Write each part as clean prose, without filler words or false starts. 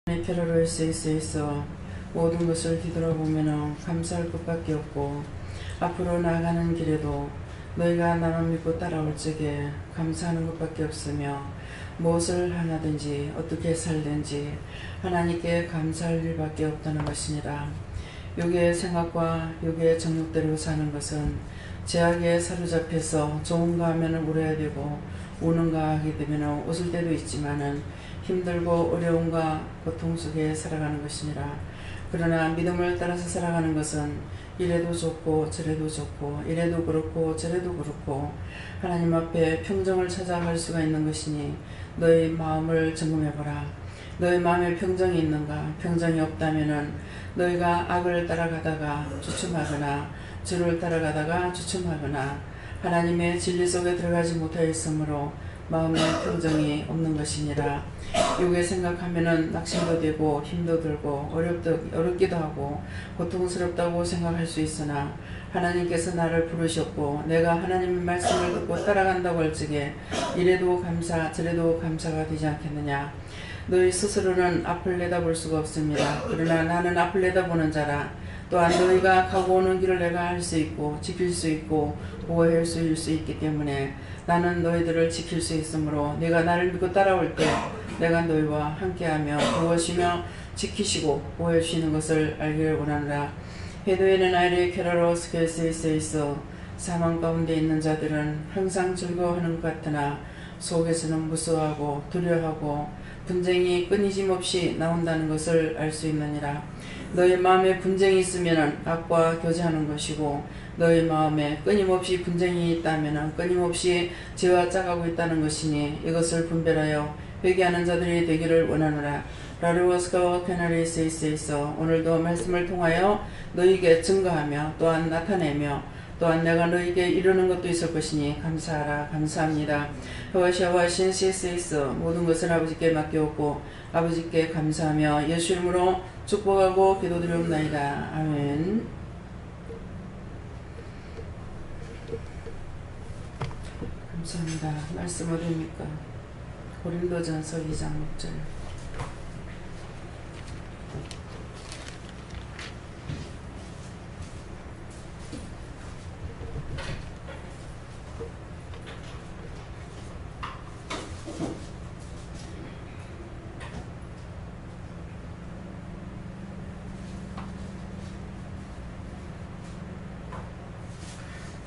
표로로 있어 모든 것을 뒤돌아보면 감사할 것밖에 없고 앞으로 나아가는 길에도 너희가 나만 믿고 따라올 적에 감사하는 것밖에 없으며 무엇을 하나든지 어떻게 살든지 하나님께 감사할 일밖에 없다는 것이니라. 육의 생각과 육의 정욕대로 사는 것은 죄악에 사로잡혀서 좋은가 하면 울어야 되고 우는가 하게 되면 웃을 때도 있지만은 힘들고 어려움과 고통 속에 살아가는 것이니라. 그러나 믿음을 따라서 살아가는 것은 이래도 좋고 저래도 좋고 이래도 그렇고 저래도 그렇고 하나님 앞에 평정을 찾아갈 수가 있는 것이니 너희 마음을 점검해보라. 너희 마음에 평정이 있는가? 평정이 없다면은 너희가 악을 따라가다가 주춤하거나 주를 따라가다가 주춤하거나 하나님의 진리 속에 들어가지 못하였으므로 마음에 평정이 없는 것이니라. 육에 생각하면은 낙심도 되고 힘도 들고 어렵기도 하고 고통스럽다고 생각할 수 있으나 하나님께서 나를 부르셨고 내가 하나님의 말씀을 듣고 따라간다고 할 적에 이래도 감사 저래도 감사가 되지 않겠느냐. 너희 스스로는 앞을 내다볼 수가 없습니다. 그러나 나는 앞을 내다보는 자라. 또한 너희가 가고 오는 길을 내가 알 수 있고 지킬 수 있고 보호할 수 있기 때문에 나는 너희들을 지킬 수 있으므로 네가 나를 믿고 따라올 때 내가 너희와 함께하며 도우시며 지키시고 보호해 주시는 것을 알기를 원하노라. 해도에는 아이를 쾌라로 스케스에 있어 사망 가운데 있는 자들은 항상 즐거워하는 것 같으나 속에서는 무서워하고 두려워하고 분쟁이 끊이짐 없이 나온다는 것을 알 수 있느니라. 너희 마음에 분쟁이 있으면 악과 교제하는 것이고 너희 마음에 끊임없이 분쟁이 있다면 끊임없이 죄와 짜가고 있다는 것이니 이것을 분별하여 회개하는 자들이 되기를 원하노라. 라르워스카와 캐나리스에 있어 오늘도 말씀을 통하여 너희에게 증거하며 또한 나타내며 또한 내가 너희에게 이루는 것도 있을 것이니 감사하라. 감사합니다. 여호와시아와 신시에 있어 모든 것을 아버지께 맡겨오고 아버지께 감사하며 예수 이름으로 축복하고 기도드리옵나이다. 아멘. 감사합니다. 말씀 어디입니까? 고린도전서 2장 6절.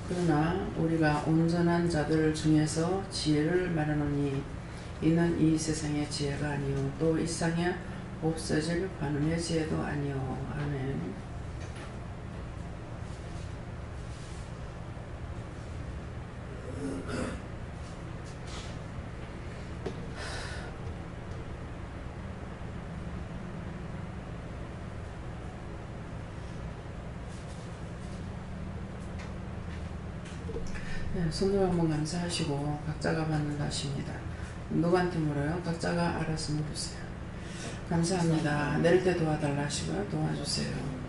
그러나 우리가 온전한 자들 중에서 지혜를 말하노니 이는 이 세상의 지혜가 아니요 또 이 세상에 없어질 관음의 지혜도 아니요. 아멘. 네, 손으로 한번 감사하시고 각자가 받는다 하십니다. 누구한테 물어요? 각자가 알아서 물으세요. 감사합니다. 내릴 때 도와달라 하시고요. 도와주세요.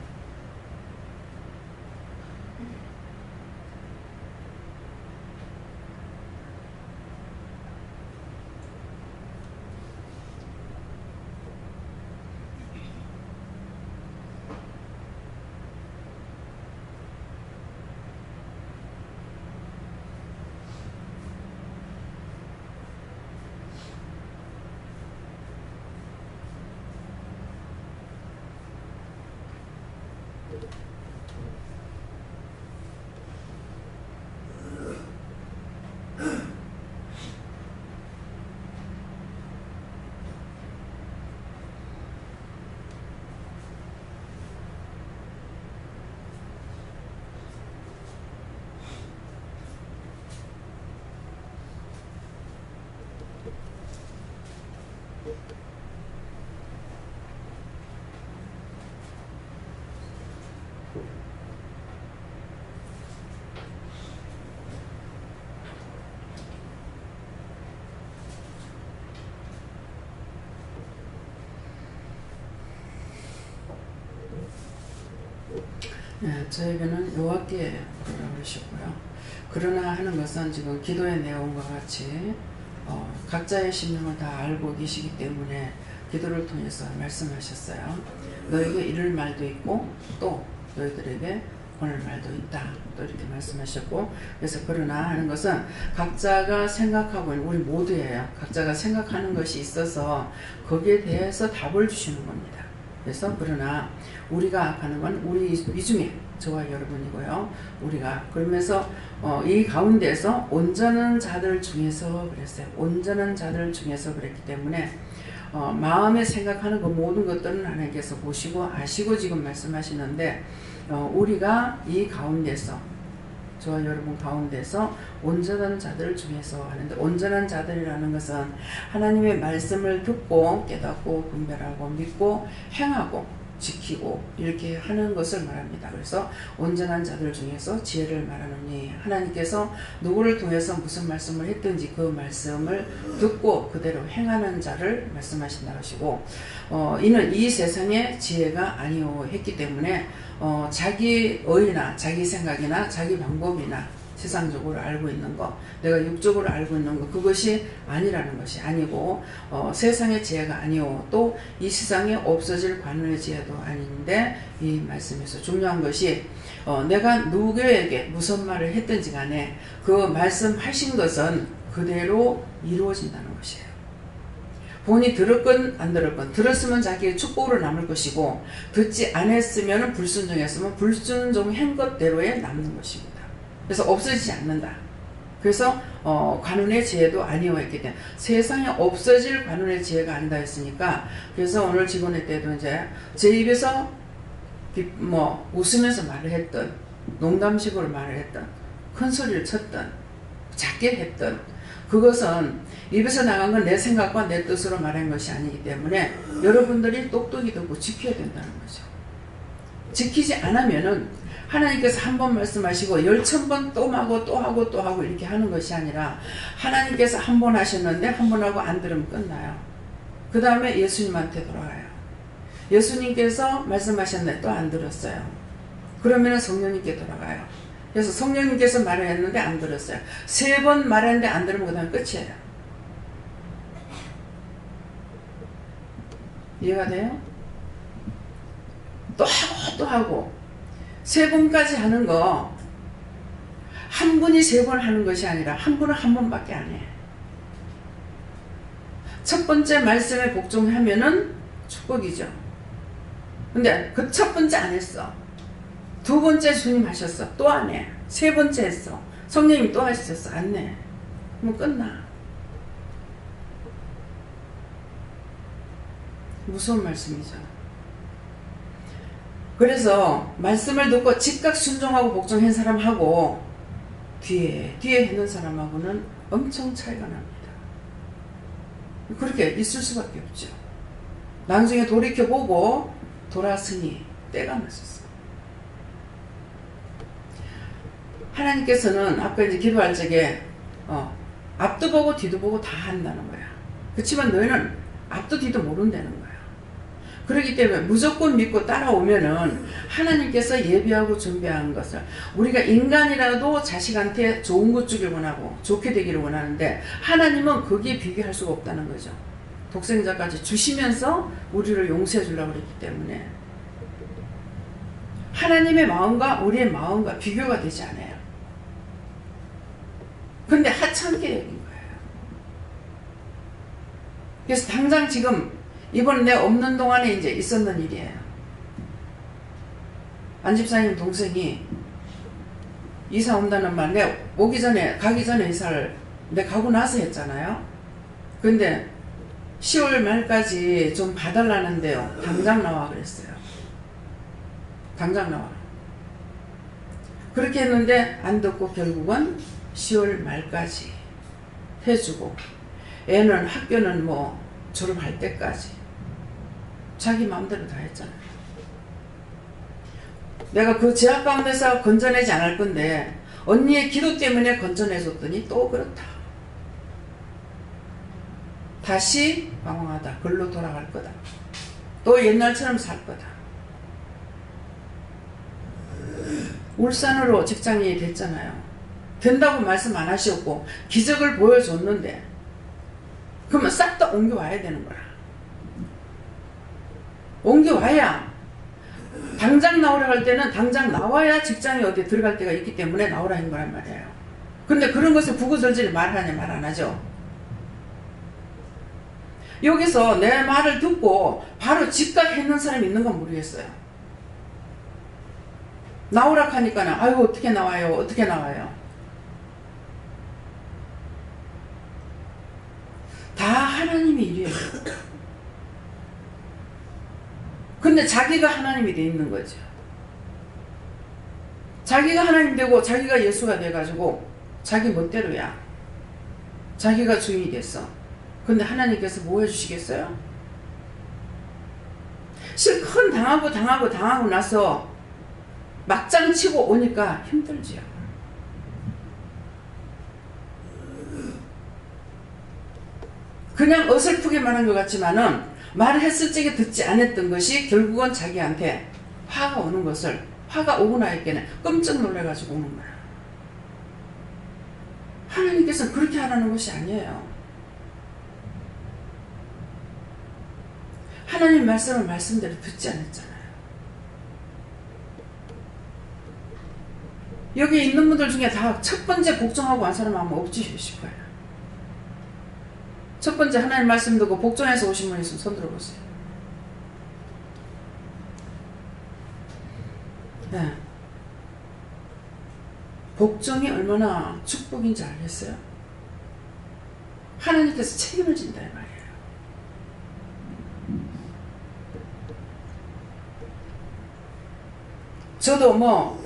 네, 저에게는 여호와께 부르라 그러셨고요. 그러나 하는 것은 지금 기도의 내용과 같이 각자의 심령을 다 알고 계시기 때문에 기도를 통해서 말씀하셨어요. 너에게 이를 말도 있고 또 너희들에게 오늘 말도 있다. 또 이렇게 말씀하셨고, 그래서 그러나 하는 것은 각자가 생각하고 있는, 우리 모두예요. 각자가 생각하는 것이 있어서 거기에 대해서 답을 주시는 겁니다. 그래서 그러나 우리가 하는 건 우리 위중에 저와 여러분이고요. 우리가 그러면서 이 가운데서 온전한 자들 중에서 그랬어요. 온전한 자들 중에서 그랬기 때문에 마음에 생각하는 그 모든 것들은 하나님께서 보시고 아시고 지금 말씀하시는데, 우리가 이 가운데서 저와 여러분 가운데서 온전한 자들 중에서 하는데, 온전한 자들이라는 것은 하나님의 말씀을 듣고 깨닫고 분별하고 믿고 행하고 지키고 이렇게 하는 것을 말합니다. 그래서 온전한 자들 중에서 지혜를 말하느니, 하나님께서 누구를 통해서 무슨 말씀을 했든지 그 말씀을 듣고 그대로 행하는 자를 말씀하신다 하시고, 이는 이 세상의 지혜가 아니오 했기 때문에 자기 의나 자기 생각이나 자기 방법이나 세상적으로 알고 있는 것, 내가 육적으로 알고 있는 것, 그것이 아니라는 것이 아니고, 세상의 지혜가 아니오, 또 이 세상에 없어질 관원의 지혜도 아닌데, 이 말씀에서 중요한 것이 내가 누구에게 무슨 말을 했든지 간에 그 말씀하신 것은 그대로 이루어진다는 것이에요. 본이 들었건 안 들었건, 들었으면 자기의 축복으로 남을 것이고, 듣지 않았으면 불순종했으면 불순종한 것대로에 남는 것입니다. 그래서 없어지지 않는다. 그래서 관운의 지혜도 아니었기 때문에, 세상에 없어질 관운의 지혜가 아니다 했으니까, 그래서 오늘 직원회 때도 이제 제 입에서 웃으면서 말을 했던, 농담식으로 말을 했던, 큰 소리를 쳤던, 작게 했던, 그것은 입에서 나간 건 내 생각과 내 뜻으로 말한 것이 아니기 때문에 여러분들이 똑똑히 듣고 지켜야 된다는 거죠. 지키지 않으면은 하나님께서 한 번 말씀하시고 10,000번 또 하고 또 하고 또 하고 이렇게 하는 것이 아니라, 하나님께서 한 번 하셨는데 한 번 하고 안 들으면 끝나요. 그 다음에 예수님한테 돌아가요. 예수님께서 말씀하셨는데 또 안 들었어요. 그러면 성령님께 돌아가요. 그래서 성령님께서 말을 했는데 안 들었어요. 3번 말했는데 안 들으면 그 다음에 끝이에요. 이해가 돼요? 또 하고 또 하고 3번까지 하는 거, 한 분이 3번 하는 것이 아니라 한 분은 한 번밖에 안 해. 첫 번째 말씀에 복종하면은 축복이죠. 근데 그 첫 번째 안 했어. 2번째 주님 하셨어. 또 안 해. 3번째 했어. 성령님 또 하셨어. 안 해. 그럼 끝나. 무서운 말씀이죠. 그래서 말씀을 듣고 즉각 순종하고 복종한 사람하고 뒤에 했는 사람하고는 엄청 차이가 납니다. 그렇게 있을 수밖에 없죠. 나중에 돌이켜보고 돌았으니 때가 늦었어. 하나님께서는 아까 이제 기도할 적에 앞도 보고 뒤도 보고 다 한다는 거야. 그렇지만 너희는 앞도 뒤도 모른다는 거야. 그렇기 때문에 무조건 믿고 따라오면은 하나님께서 예비하고 준비한 것을, 우리가 인간이라도 자식한테 좋은 것 주길 원하고 좋게 되기를 원하는데, 하나님은 거기에 비교할 수가 없다는 거죠. 독생자까지 주시면서 우리를 용서해 주려고 그랬기 때문에 하나님의 마음과 우리의 마음과 비교가 되지 않아요. 근데 하찮게 여긴 거예요. 그래서 당장 지금 이번 내 없는 동안에 이제 있었는 일이에요. 안 집사님 동생이 이사 온다는 말, 내가 가기 전에 이사를 내가 가고 나서 했잖아요. 근데 10월 말까지 좀 봐달라는데요. 당장 나와 그랬어요. 당장 나와. 그렇게 했는데 안 듣고 결국은 10월 말까지 해주고, 애는 학교는 졸업할 때까지 자기 마음대로 다 했잖아요. 내가 그 제약 가운데서 건져내지 않을 건데 언니의 기도 때문에 건져내줬더니 또 그렇다. 다시 방황하다. 글로 돌아갈 거다. 또 옛날처럼 살 거다. 울산으로 직장인이 됐잖아요. 된다고 말씀 안 하셨고 기적을 보여줬는데, 그러면 싹 다 옮겨와야 되는 거라. 옮겨와야, 당장 나오라고 할 때는 당장 나와야 직장에 어디 들어갈 때가 있기 때문에 나오라는 거란 말이에요. 근데 그런 것을 구구절절히 말하냐, 말 안 하죠. 여기서 내 말을 듣고 바로 즉각했는 사람이 있는 건 모르겠어요. 나오라 하니까는 아유 어떻게 나와요, 어떻게 나와요. 다 하나님의 일이에요. 근데 자기가 하나님이 돼 있는 거죠. 자기가 하나님 되고 자기가 예수가 돼가지고 자기 멋대로야. 자기가 주인이 됐어. 근데 하나님께서 뭐 해주시겠어요? 실컷 당하고 나서 막장 치고 오니까 힘들지요. 그냥 어설프게 말한 것 같지만은 말을 했을 적에 듣지 않았던 것이 결국은 자기한테 화가 오는 것을, 화가 오고 나니까는 깜짝 놀라가지고 오는 거야. 하나님께서는 그렇게 하라는 것이 아니에요. 하나님 말씀을 말씀대로 듣지 않았잖아요. 여기 있는 분들 중에 다 첫 번째 복종하고 한 사람 아마 없지 싶어요. 첫 번째 하나님 말씀 듣고 복종해서 오신 분 있으면 손 들어보세요. 네. 복종이 얼마나 축복인지 알겠어요? 하나님께서 책임을 진다 이 말이에요. 저도 뭐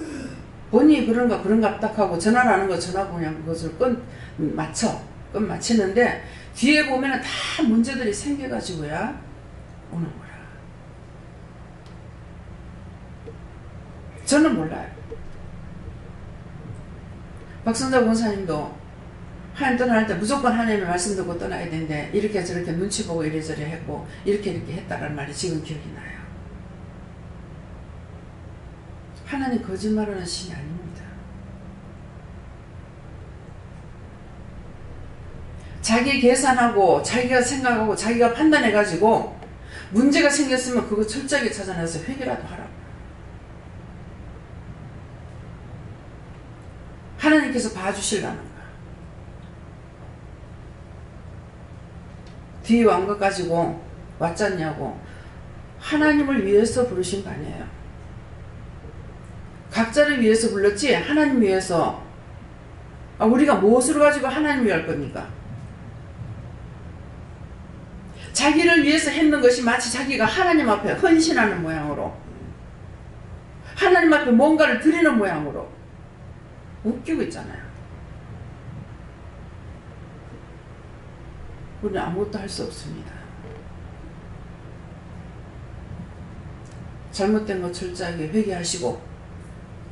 본인이 그런가 딱 하고 전화를 하는 거 전화 그냥 그것을 끝 마치는데 뒤에 보면은 다 문제들이 생겨가지고야 오는 거라. 저는 몰라요. 박성자 권사님도 하나님 떠날 때 무조건 하나님의 말씀 듣고 떠나야 되는데 이렇게 저렇게 눈치 보고 이래저래 했고 이렇게 했다라는 말이 지금 기억이 나요. 하나님 거짓말하는 신이 아닙니다. 자기 계산하고 자기가 생각하고 자기가 판단해가지고 문제가 생겼으면 그거 철저하게 찾아내서 회개라도 하라고. 하나님께서 봐주시려는 거야. 뒤에 왕 것 가지고 왔잖냐고. 하나님을 위해서 부르신 거 아니에요. 각자를 위해서 불렀지 하나님 위해서. 우리가 무엇으로 가지고 하나님 위할 겁니까? 자기를 위해서 했는 것이 마치 자기가 하나님 앞에 헌신하는 모양으로, 하나님 앞에 뭔가를 드리는 모양으로 웃기고 있잖아요. 우리는 아무것도 할 수 없습니다. 잘못된 거 철저하게 회개하시고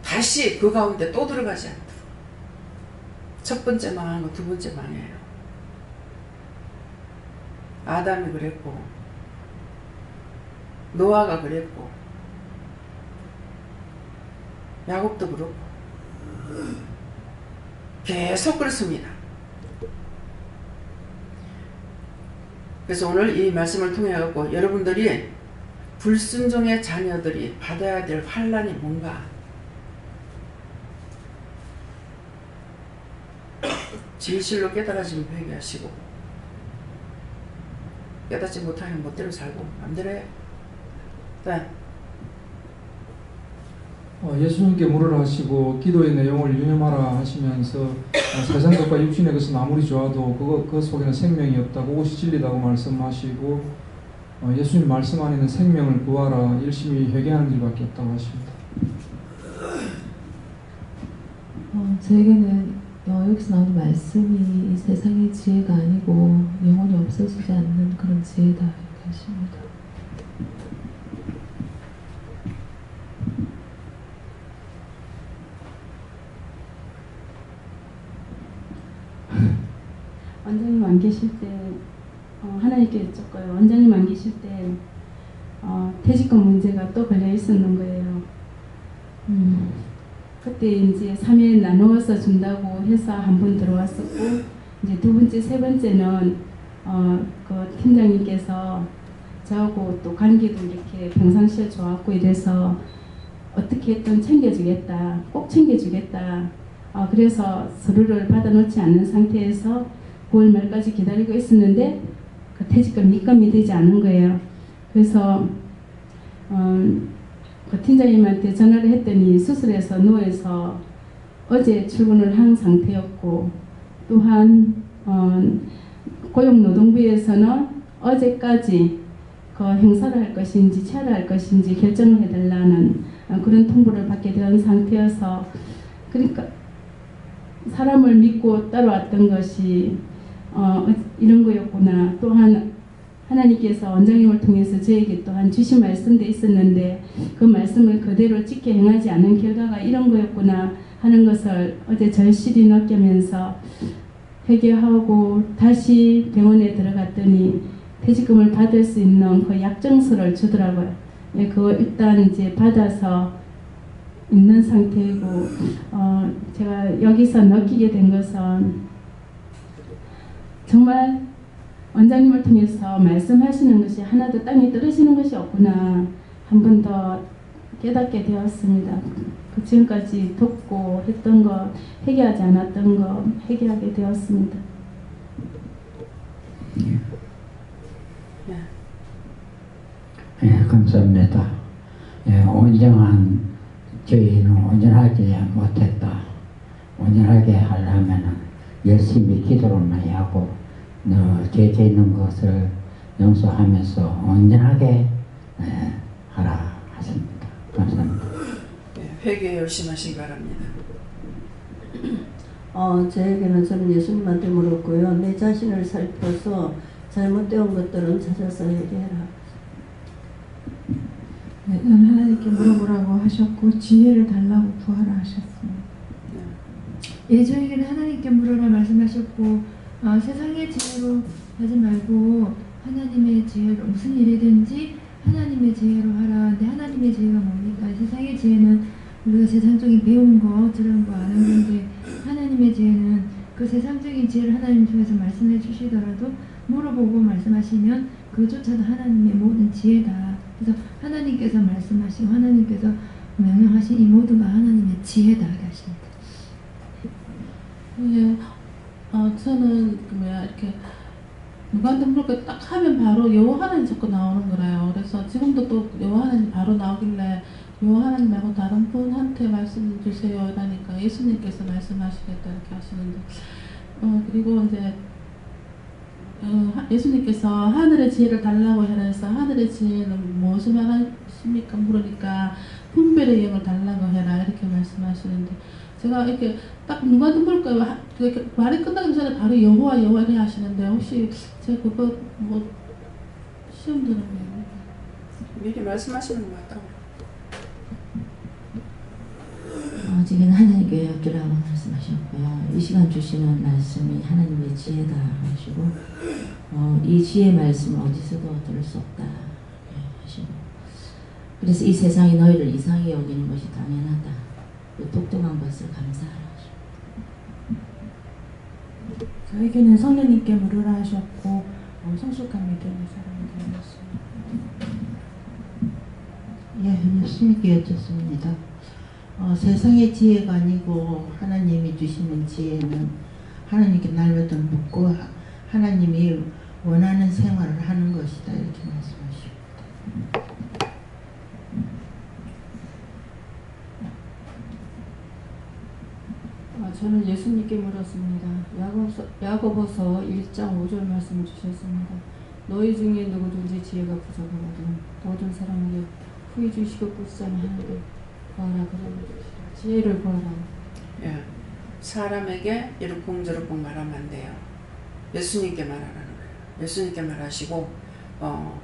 다시 그 가운데 또 들어가지 않도록. 첫 번째 망한 거 두 번째 망해요. 아담이 그랬고 노아가 그랬고 야곱도 그렇고 계속 그렇습니다. 그래서 오늘 이 말씀을 통해 갖고 여러분들이 불순종의 자녀들이 받아야 될 환난이 뭔가 진실로 깨달아지면 회개하시고 깨닫지 못하면 멋대로 살고 맘대로 해요. 네. 예수님께 물으라 하시고 기도의 내용을 유념하라 하시면서 세상 것과 육신의 것은 아무리 좋아도 그 속에는 생명이 없다고 그것이 진리다고 말씀하시고 예수님 말씀 안에는 생명을 구하라 열심히 회개하는 일밖에 없다고 하십니다. 저에게는 여기서 나오는 말씀이 이 세상의 지혜가 아니고 영원히 없어지지 않는 그런 지혜다 이렇게 하십니다. 원장님 안 계실 때 하나님께 여쭙고요. 원장님 안 계실 때 퇴직금 문제가 또 걸려 있었는 거예요. 그때 이제 3일 나누어서 준다고 해서 한 분 들어왔었고 이제 두 번째, 세 번째는 그 팀장님께서 저하고 또 관계도 이렇게 평상시에 좋았고 이래서 어떻게 했든 챙겨주겠다, 꼭 챙겨주겠다. 그래서 서류를 받아놓지 않는 상태에서 9월 말까지 기다리고 있었는데 그 퇴직금 입금이 되지 않은 거예요. 그래서 그 팀장님한테 전화를 했더니 수술해서 누워서 어제 출근을 한 상태였고, 또한 고용노동부에서는 어제까지 그 행사를 할 것인지 취하를 할 것인지 결정을 해달라는 그런 통보를 받게 된 상태여서, 그러니까 사람을 믿고 따라왔던 것이 이런 거였구나. 또한 하나님께서 원장님을 통해서 저에게 또한 주신 말씀도 있었는데 그 말씀을 그대로 지켜 행하지 않은 결과가 이런 거였구나 하는 것을 어제 절실히 느끼면서 회개하고 다시 병원에 들어갔더니 퇴직금을 받을 수 있는 그 약정서를 주더라고요. 예, 그거 일단 이제 받아서 있는 상태이고, 제가 여기서 느끼게 된 것은 정말 원장님을 통해서 말씀하시는 것이 하나도 땅에 떨어지는 것이 없구나 한 번 더 깨닫게 되었습니다. 그 지금까지 듣고 했던 것, 회개하지 않았던 것 회개하게 되었습니다. 예, 감사합니다. 예, 온전한 저희는 온전하지 못했다. 온전하게 하려면 열심히 기도를 많이 하고 죄 있는 것을 용서하면서 온전하게 하라 하십니다. 감사합니다. 회개 열심히 하시기 바랍니다. 저에게는 저는 예수님한테 물었고요. 내 자신을 살펴서 잘못되은 것들은 찾아서 회개해라. 네, 넌 하나님께 물어보라고 하셨고 지혜를 달라고 구하라 하셨습니다. 예, 저에게는 하나님께 물어라 말씀하셨고, 세상의 지혜로 하지 말고 하나님의 지혜로, 무슨 일이든지 하나님의 지혜로 하라. 근데 하나님의 지혜가 뭡니까? 세상의 지혜는 우리가 세상적인 배운 거, 들은 거, 아는 건데, 하나님의 지혜는 그 세상적인 지혜를 하나님 통해서 말씀해 주시더라도 물어보고 말씀하시면 그조차도 하나님의 모든 지혜다. 그래서 하나님께서 말씀하시고 하나님께서 명령하신 이 모두가 하나님의 지혜다 하십니다. 예, 저는 이렇게 누구한테 물어볼까 딱 하면 바로 여호와 하나님 자꾸 나오는 거래요. 그래서 지금도 또 여호와 하나님 바로 나오길래 여호와 하나님 말고 다른 분한테 말씀 주세요 이러니까 예수님께서 말씀하시겠다 이렇게 하시는데, 그리고 이제 예수님께서 하늘의 지혜를 달라고 해서 하늘의 지혜는 무엇을 말하십니까 물으니까 분별의 영을 달라고 해라 이렇게 말씀하시는데, 제가 이렇게 딱 누구한테 물을까요? 이렇게 말이 끝나기 전에 바로 여호와 이렇게 하시는데, 혹시 제가 그거 뭐 시험 드는 거예요? 미리 말씀하시는 것 같다고. 지금 하나님께 여쭈라고 말씀하셨고요. 이 시간 주시는 말씀이 하나님의 지혜다 하시고, 이 지혜 말씀을 어디서도 들을 수 없다 하시고, 그래서 이 세상이 너희를 이상히 여기는 것이 당연하다. 그 독특한 것을 감사하라 하시고. 저에게는 성령님께 물으라 하셨고, 성숙한 믿음의 사람이 되었습니다. 예, 예수님께 여쭙습니다. 세상의 지혜가 아니고 하나님이 주시는 지혜는 하나님께 날마다 묻고 하나님이 원하는 생활을 하는 것이다 이렇게 말씀하십니다. 저는 예수님께 물었습니다. 야고보서 1장 5절 말씀을 주셨습니다. 너희 중에 누구든지 지혜가 부족하거든 모든 사람에게 후히 주시고 굳세게 하는데 구하라 그러면 지혜를 구하라. 예, 사람에게 이렇쿵저렇쿵 말하면 안 돼요. 예수님께 말하라는 거예요. 예수님께 말하시고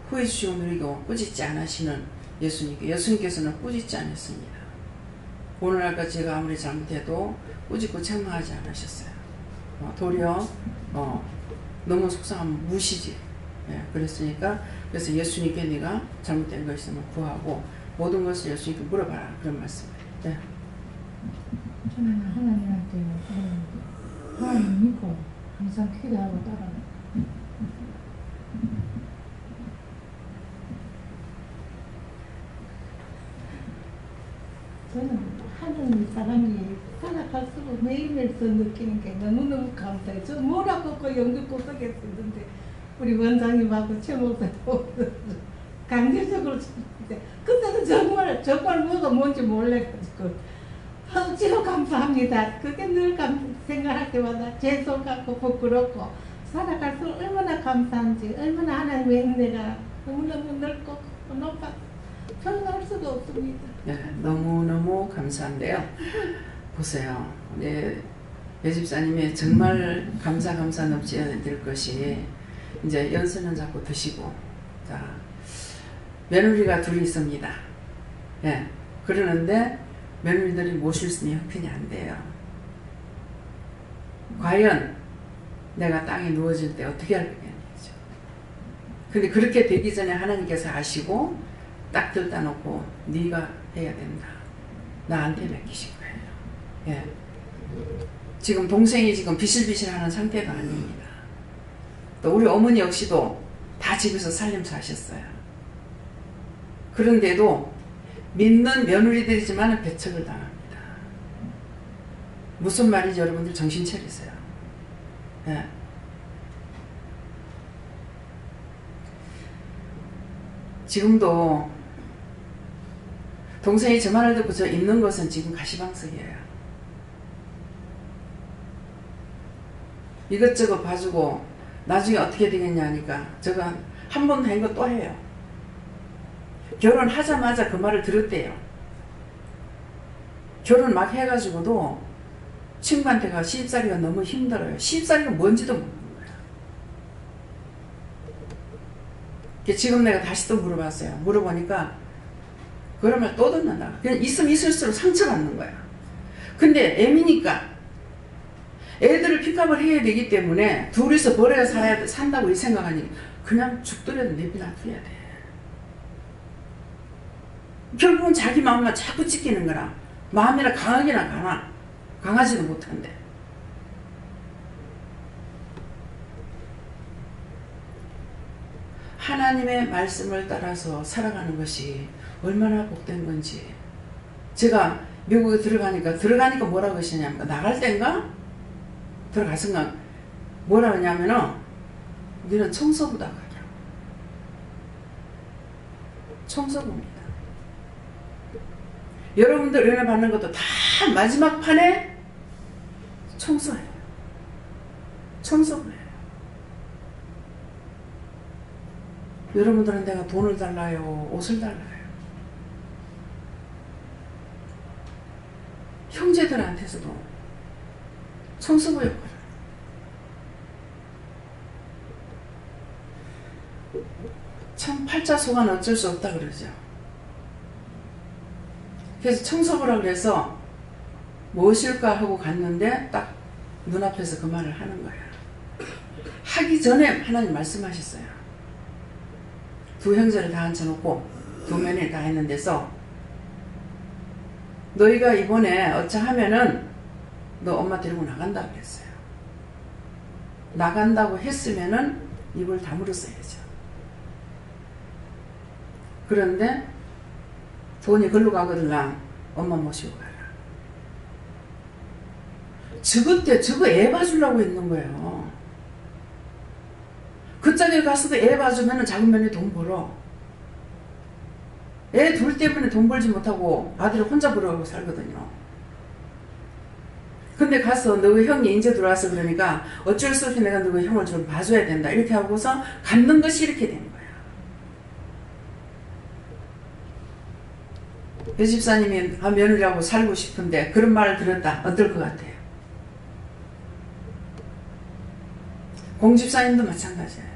후회 주시고 누리고 꾸짖지 않으시는 예수님께서는 꾸짖지 않았습니다. 오늘날까지 제가 아무리 잘못해도 꾸짖고 책망하지 않으셨어요. 도리어 너무 속상하면 무시지. 예, 그래서 예수님께 네가 잘못된 거 있으면 구하고 모든 것을 예수님께 물어봐라 그런 말씀이에요. 예. 저는 하나님한테 하나님 믿고 항상 기도하고 따라가요. 저는 하나님 사랑이 살아갈수록 매일매일 느끼는 게 너무너무 감사해요. 저 뭐라고 그 연극 쓰겠었는데 우리 원장님하고 최 목사님하고 강제적으로 그때는 정말 뭐가 뭔지 몰라가지고 억지로 감사합니다. 그게 늘 생각할 때마다 죄송하고 부끄럽고 살아갈수록 얼마나 감사한지, 얼마나 하나님의 은혜가 너무너무 넓고 높아 표현할 수도 없습니다. 네, 너무너무 감사한데요. 보세요. 네, 여집사님이 정말 감사 넘쳐야 될 것이 이제 연수는 자꾸 드시고, 자, 며느리가 둘이 있습니다. 예, 그러는데 며느리들이 모실 수 있는 형편이 안 돼요. 과연 내가 땅에 누워질 때 어떻게 할 거냐죠. 근데 그렇게 되기 전에 하나님께서 아시고 딱 들다 놓고 네가 해야 된다. 나한테 맡기신 거예요. 예. 지금 동생이 지금 비실비실하는 상태가 아닙니다. 또 우리 어머니 역시도 다 집에서 살림서 하셨어요. 그런데도 믿는 며느리들이지만 배척을 당합니다. 무슨 말인지 여러분들 정신 차리세요. 예. 지금도 동생이 저 말을 듣고 저 입는 것은 지금 가시방석이에요. 이것저것 봐주고 나중에 어떻게 되겠냐 하니까 제가 한 번 한 거 또 해요. 결혼하자마자 그 말을 들었대요. 결혼 막 해가지고도 친구한테 가 시집살이가 너무 힘들어요. 시집살이가 뭔지도 모르는 거야. 지금 내가 다시 또 물어봤어요. 물어보니까 그런 말 또 듣는다. 그냥 있으면 있을수록 상처받는 거야. 근데 애미니까 애들을 픽업을 해야 되기 때문에 둘이서 벌어야 산다고 생각하니 그냥 죽더라도 내비놔둬야 돼. 결국은 자기 마음만 자꾸 찢기는 거라. 마음이라 강하기나 가나 강하지도 못한데. 하나님의 말씀을 따라서 살아가는 것이 얼마나 복된 건지. 제가 미국에 들어가니까 뭐라고 하시냐면 나갈 땐가 들어가서가 뭐라 하냐면은 우리는 청소부다 가라. 청소부입니다. 여러분들 은혜 받는 것도 다 마지막 판에 청소예요. 청소부예요. 여러분들은 내가 돈을 달라요, 옷을 달라요. 형제들한테서도 청소부 역할을. 참 팔자소간 어쩔 수 없다 그러죠. 그래서 청소부라 그래서 무엇일까 하고 갔는데 딱 눈앞에서 그 말을 하는 거야. 하기 전에 하나님 말씀하셨어요. 두 형제를 다 앉혀놓고 두 며느리 다 했는 데서 너희가 이번에 어쩌하면은 너 엄마 데리고 나간다 그랬어요. 나간다고 했으면은 입을 다물었어야죠. 그런데 돈이 글로 가거들랑 엄마 모시고 가라. 저거 애 봐주려고 했는 거예요. 그 짝에 가서도 애 봐주면 작은 면에 돈 벌어. 애 둘 때문에 돈 벌지 못하고 아들을 혼자 벌어가고 살거든요. 근데 가서 너희 형이 이제 들어와서 그러니까 어쩔 수 없이 내가 너희 형을 좀 봐줘야 된다. 이렇게 하고서 갖는 것이 이렇게 된 거예요. 여집사님이 며느리하고 살고 싶은데 그런 말을 들었다. 어떨 것 같아요? 공집사님도 마찬가지예요.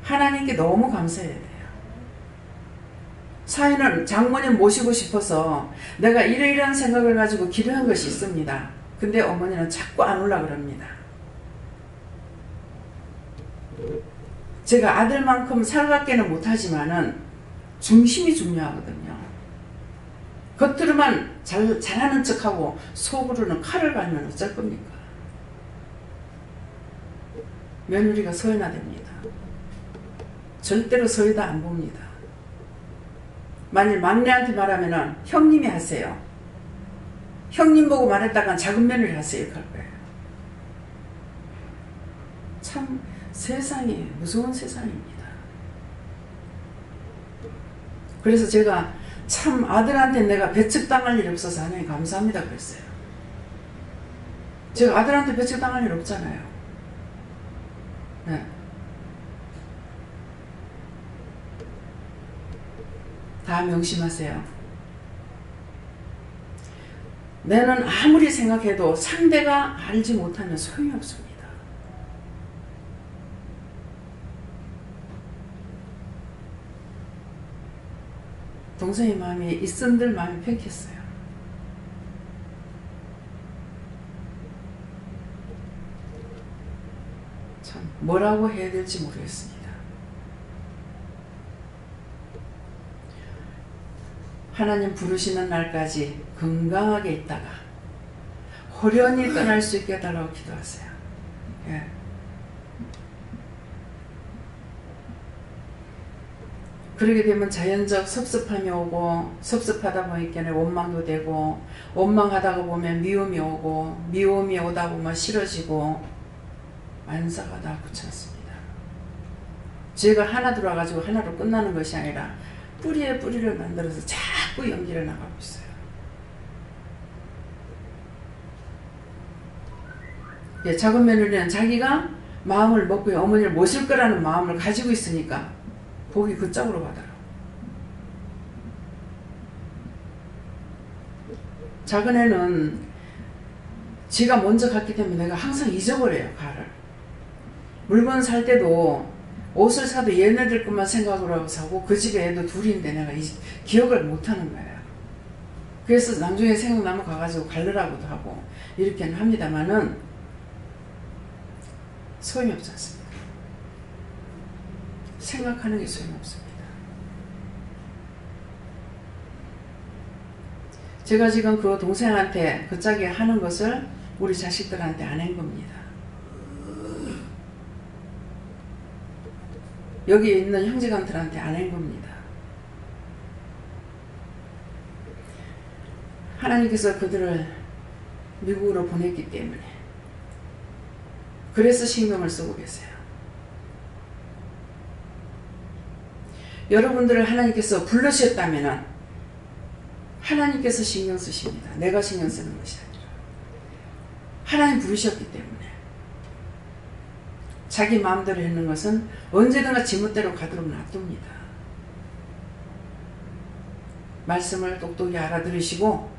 하나님께 너무 감사해야 돼요. 사위는 장모님 모시고 싶어서 내가 이러이러한 생각을 가지고 기도한 것이 있습니다. 근데 어머니는 자꾸 안 오려고 그럽니다. 제가 아들만큼 살갑게는 못하지만은 중심이 중요하거든요. 겉으로만 잘하는 척하고 속으로는 칼을 갈면 어쩔 겁니까? 며느리가 서연화됩니다. 절대로 서여다 안 봅니다. 만일 막내한테 말하면은 형님이 하세요. 형님 보고 말했다간 작은 며느리 하세요. 그럴 거예요. 참 세상이 무서운 세상입니다. 그래서 제가 참 아들한테 내가 배척당할 일이 없어서 하나님 감사합니다 그랬어요. 제가 아들한테 배척당할 일 없잖아요. 네. 다 명심하세요. 내는 아무리 생각해도 상대가 알지 못하면 소용이 없습니다. 동생의 마음이 이쓴들 마음이 팽했어요. 참 뭐라고 해야 될지 모르겠습니다. 하나님 부르시는 날까지 건강하게 있다가 호련히 떠날 수 있게 해달라고 기도하세요. 예. 그러게 되면 자연적 섭섭함이 오고 섭섭하다 보니까 원망도 되고 원망하다가 보면 미움이 오고 미움이 오다 보면 싫어지고 만사가 다 귀찮습니다. 죄가 하나 들어와가지고 하나로 끝나는 것이 아니라 뿌리에 뿌리를 만들어서 자꾸 연기를 나가고 있어요. 예, 작은 며느리는 자기가 마음을 먹고 어머니를 모실 거라는 마음을 가지고 있으니까 복이 그 짝으로 가더라고. 작은 애는 지가 먼저 갔기 때문에 내가 항상 잊어버려요. 가를. 물건 살 때도 옷을 사도 얘네들 것만 생각을 하고 사고 그 집에 애도 둘인데 내가 기억을 못하는 거예요. 그래서 나중에 생각나면 가가지고 갈르라고도 하고 이렇게는 합니다만은 소용이 없지 않습니까? 생각하는 게 소용없습니다. 제가 지금 그 동생한테 그 짝에 하는 것을 우리 자식들한테 안 한 겁니다. 여기 있는 형제간들한테 안 한 겁니다. 하나님께서 그들을 미국으로 보냈기 때문에 그래서 신경을 쓰고 계세요. 여러분들을 하나님께서 불러주셨다면 하나님께서 신경 쓰십니다. 내가 신경 쓰는 것이 아니라 하나님 부르셨기 때문에 자기 마음대로 하는 것은 언제든가 지멋대로 가도록 놔둡니다. 말씀을 똑똑히 알아들으시고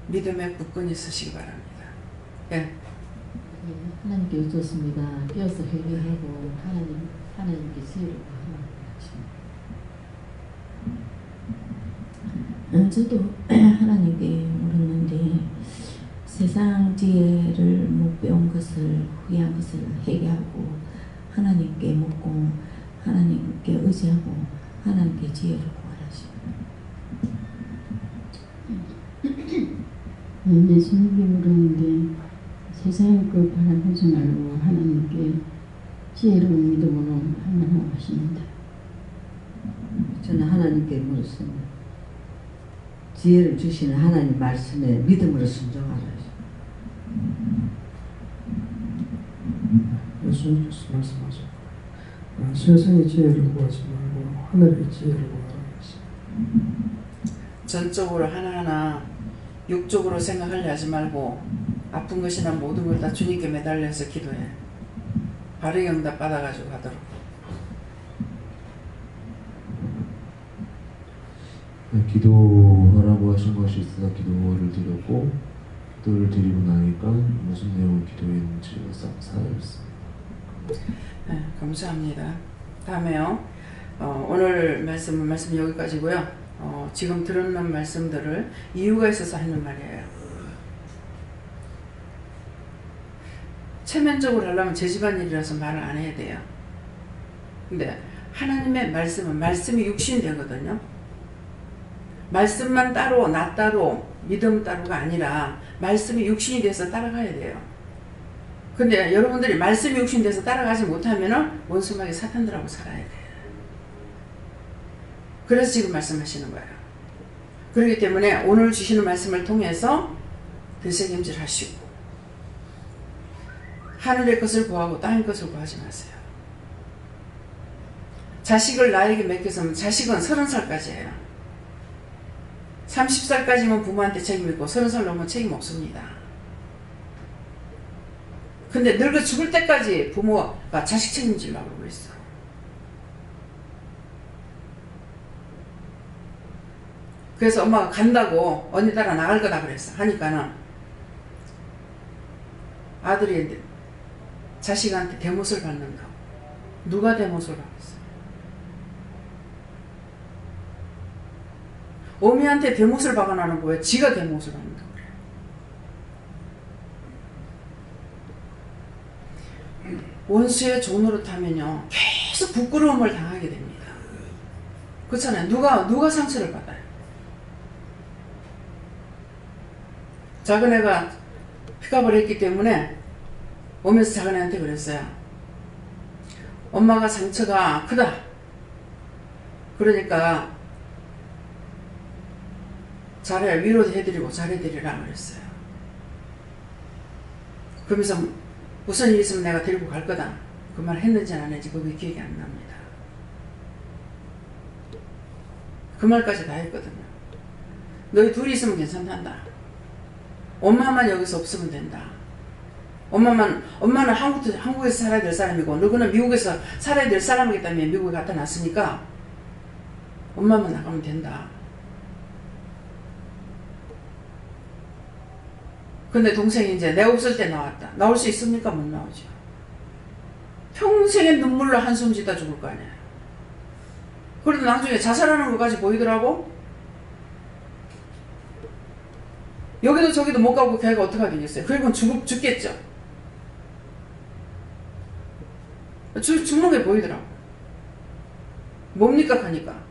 믿음에 굳건히 서시기 바랍니다. 예. 하나님께 여쭙습니다. 깨어서 회개하고 하나님께 지혜를 구하라. 저도 하나님께 물었는데 세상 지혜를 못 배운 것을 후회한 것을 회개하고 하나님께 묻고 하나님께 의지하고 하나님께 지혜를 구하라. 내 주님께 물었는데 세상의 것 바라보지 말고 하나님께 지혜로운 믿음으로 하나님 하십니다. 저는 하나님께 물었습니다. 지혜를 주시는 하나님 말씀에 믿음으로 순종하라. 예수님께서 말씀하셨고 세상의 지혜를 구하지 말고 하늘의 지혜를 구하라. 전적으로 하나하나 육적으로 생각하려 하지 말고 아픈 것이나 모든 걸 다 주님께 매달려서 기도해. 바르게 응답 받아가지고 가도록. 기도하라고 하신 것이 있어서 기도를 드렸고 기도를 드리고 나니까 무슨 내용을 기도했는지 쌓여있습니다. 네, 감사합니다. 다음에요. 오늘 말씀 여기까지고요. 지금 들었는 말씀들을 이유가 있어서 하는 말이에요. 체면적으로 하려면 제 집안일이라서 말을 안 해야 돼요. 근데 하나님의 말씀은 말씀이 육신이 되거든요. 말씀만 따로 나 따로 믿음 따로가 아니라 말씀이 육신이 돼서 따라가야 돼요. 근데 여러분들이 말씀이 육신이 돼서 따라가지 못하면 원수마귀 사탄들하고 살아야 돼요. 그래서 지금 말씀하시는 거예요. 그렇기 때문에 오늘 주시는 말씀을 통해서 되새김질 하시고 하늘의 것을 구하고 땅의 것을 구하지 마세요. 자식을 나에게 맡겼으면 자식은 30살까지예요. 30살까지면 부모한테 책임 있고 30살 넘으면 책임 없습니다. 근데 늙어 죽을 때까지 부모가 자식 책임지려고 그러고 있어. 그래서 엄마가 간다고 언니 따라 나갈 거다 그랬어. 하니까는 아들이 자식한테 대못을 받는다고. 누가 대못을 받겠어? 어미한테 대못을 박아나는 거예요. 지가 대못을 받는다고 그래요. 원수의 종노릇 하면요 계속 부끄러움을 당하게 됩니다. 그렇잖아요. 누가 상처를 받아요? 작은 애가 픽업을 했기 때문에 오면서 작은 애한테 그랬어요. 엄마가 상처가 크다. 그러니까 잘해, 위로해드리고 잘해드리라 그랬어요. 그러면서 무슨 일 있으면 내가 데리고 갈 거다. 그 말 했는지 안 했는지 그게 기억이 안 납니다. 그 말까지 다 했거든요. 너희 둘이 있으면 괜찮단다. 엄마만 여기서 없으면 된다. 엄마는 한국에서 살아야 될 사람이고 너는 미국에서 살아야 될 사람이기 때문에 미국에 갖다 놨으니까 엄마만 나가면 된다. 근데 동생이 이제 내 없을 때 나왔다. 나올 수 있습니까? 못 나오죠. 평생의 눈물로 한숨 짓다 죽을 거 아니에요. 그래도 나중에 자살하는 것까지 보이더라고. 여기도 저기도 못 가고 걔가 어떻게 하겠어요? 결국은 죽겠죠. 죽는 게 보이더라고. 뭡니까 하니까.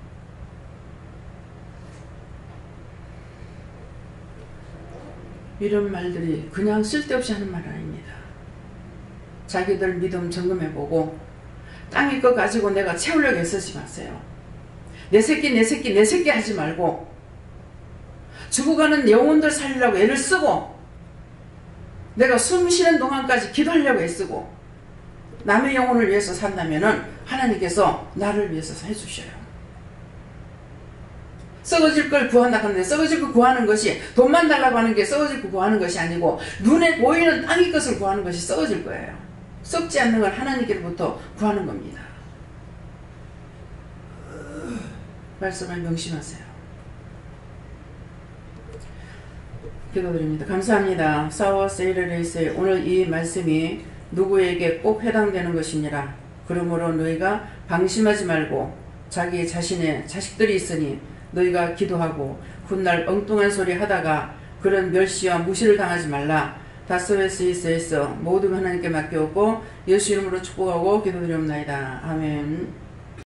이런 말들이 그냥 쓸데없이 하는 말 아닙니다. 자기들 믿음 점검해보고 땅의 것 가지고 내가 채우려고 애쓰지 마세요. 내 새끼 하지 말고 죽어가는 영혼들 살리려고 애를 쓰고 내가 숨 쉬는 동안까지 기도하려고 애쓰고 남의 영혼을 위해서 산다면은 하나님께서 나를 위해서 해주셔요. 썩어질 걸 구한다 하는데 썩어질 걸 구하는 것이 돈만 달라고 하는 게 썩어질 걸 구하는 것이 아니고 눈에 보이는 땅의 것을 구하는 것이 썩어질 거예요. 썩지 않는 걸 하나님께로부터 구하는 겁니다. 말씀을 명심하세요. 기도드립니다. 감사합니다. 사워 세이르레이스의 오늘 이 말씀이 누구에게 꼭 해당되는 것이니라. 그러므로 너희가 방심하지 말고 자기 자신의 자식들이 있으니 너희가 기도하고 훗날 엉뚱한 소리 하다가 그런 멸시와 무시를 당하지 말라. 다스웨스이스에서 모든 하나님께 맡겨오고 예수 이름으로 축복하고 기도드리옵나이다. 아멘.